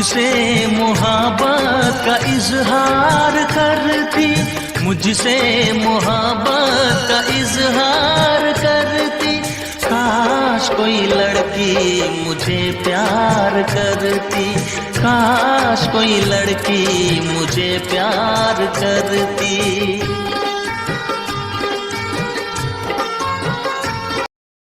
मुझसे मोहब्बत का इजहार करती, मुझसे मोहब्बत का इजहार करती। काश कोई लड़की मुझे प्यार करती, काश कोई लड़की मुझे प्यार करती।